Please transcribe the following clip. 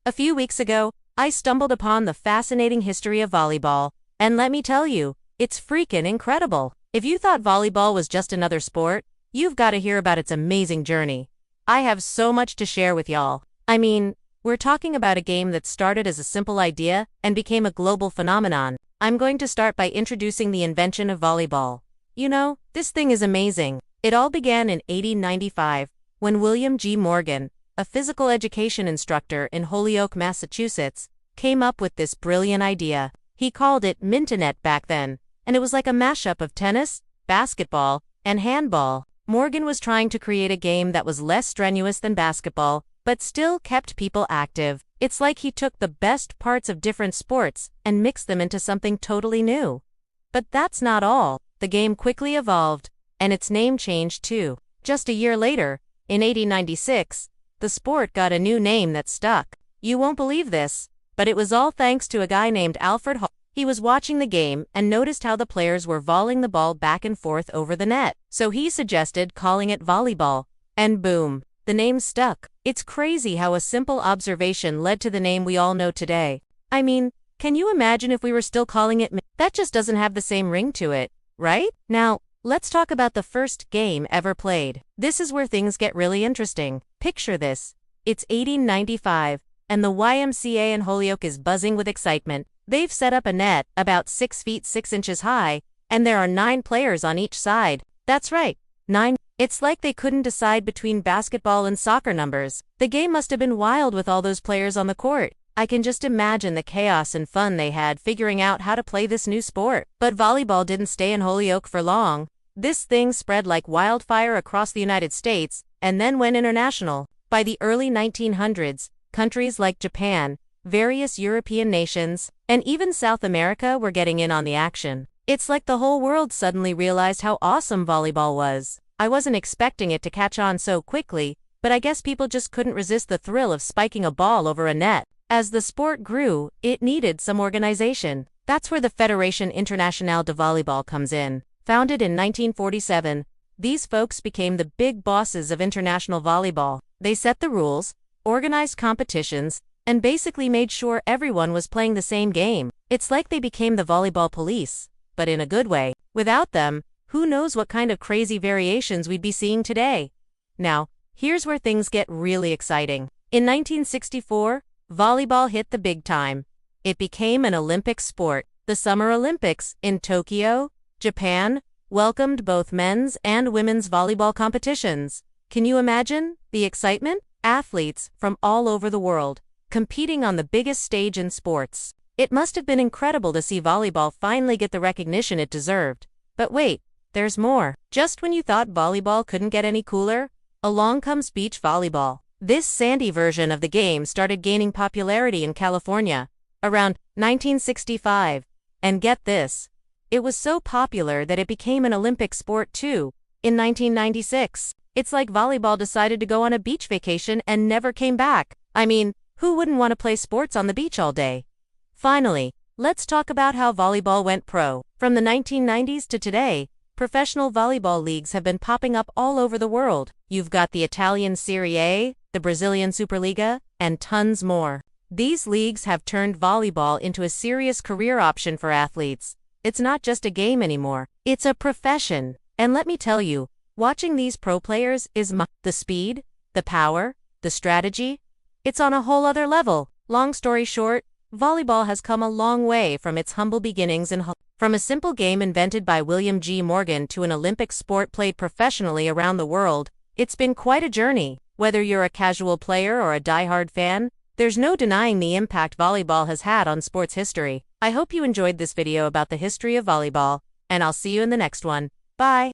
A few weeks ago, I stumbled upon the fascinating history of volleyball, and let me tell you, it's freaking incredible. If you thought volleyball was just another sport, you've got to hear about its amazing journey. I have so much to share with y'all. We're talking about a game that started as a simple idea and became a global phenomenon. I'm going to start by introducing the invention of volleyball. You know, this thing is amazing. It all began in 1895, when William G. Morgan, a physical education instructor in Holyoke, Massachusetts, came up with this brilliant idea. He called it Mintonette back then, and it was like a mashup of tennis, basketball, and handball. Morgan was trying to create a game that was less strenuous than basketball, but still kept people active. It's like he took the best parts of different sports and mixed them into something totally new. But that's not all. The game quickly evolved, and its name changed too. Just a year later, in 1896, the sport got a new name that stuck. You won't believe this, but it was all thanks to a guy named Alfred Hall. He was watching the game and noticed how the players were volleying the ball back and forth over the net. So he suggested calling it volleyball. And boom, the name stuck. It's crazy how a simple observation led to the name we all know today. Can you imagine if we were still calling it? That just doesn't have the same ring to it, right? Now, let's talk about the first game ever played. This is where things get really interesting. Picture this. It's 1895, and the YMCA in Holyoke is buzzing with excitement. They've set up a net about 6 feet 6 inches high, and there are 9 players on each side. That's right, 9. It's like they couldn't decide between basketball and soccer numbers. The game must have been wild with all those players on the court. I can just imagine the chaos and fun they had figuring out how to play this new sport. But volleyball didn't stay in Holyoke for long. This thing spread like wildfire across the United States, and then went international. By the early 1900s, countries like Japan, various European nations, and even South America were getting in on the action. It's like the whole world suddenly realized how awesome volleyball was. I wasn't expecting it to catch on so quickly, but I guess people just couldn't resist the thrill of spiking a ball over a net. As the sport grew, it needed some organization. That's where the Fédération Internationale de Volleyball comes in. Founded in 1947, these folks became the big bosses of international volleyball. They set the rules, organized competitions, and basically made sure everyone was playing the same game. It's like they became the volleyball police, but in a good way. Without them, who knows what kind of crazy variations we'd be seeing today. Now, here's where things get really exciting. In 1964, volleyball hit the big time. It became an Olympic sport. The Summer Olympics in Tokyo, Japan, welcomed both men's and women's volleyball competitions. Can you imagine the excitement? Athletes from all over the world, competing on the biggest stage in sports. It must have been incredible to see volleyball finally get the recognition it deserved. But wait, there's more. Just when you thought volleyball couldn't get any cooler, along comes beach volleyball. This sandy version of the game started gaining popularity in California around 1965. And get this, it was so popular that it became an Olympic sport too, in 1996. It's like volleyball decided to go on a beach vacation and never came back. Who wouldn't want to play sports on the beach all day? Finally, let's talk about how volleyball went pro. From the 1990s to today, professional volleyball leagues have been popping up all over the world. You've got the Italian Serie A, the Brazilian Superliga, and tons more. These leagues have turned volleyball into a serious career option for athletes. It's not just a game anymore, it's a profession. And let me tell you, watching these pro players is the speed, the power, the strategy. It's on a whole other level. Long story short, volleyball has come a long way from its humble beginnings from a simple game invented by William G. Morgan to an Olympic sport played professionally around the world. It's been quite a journey. Whether you're a casual player or a die-hard fan, there's no denying the impact volleyball has had on sports history. I hope you enjoyed this video about the history of volleyball, and I'll see you in the next one. Bye!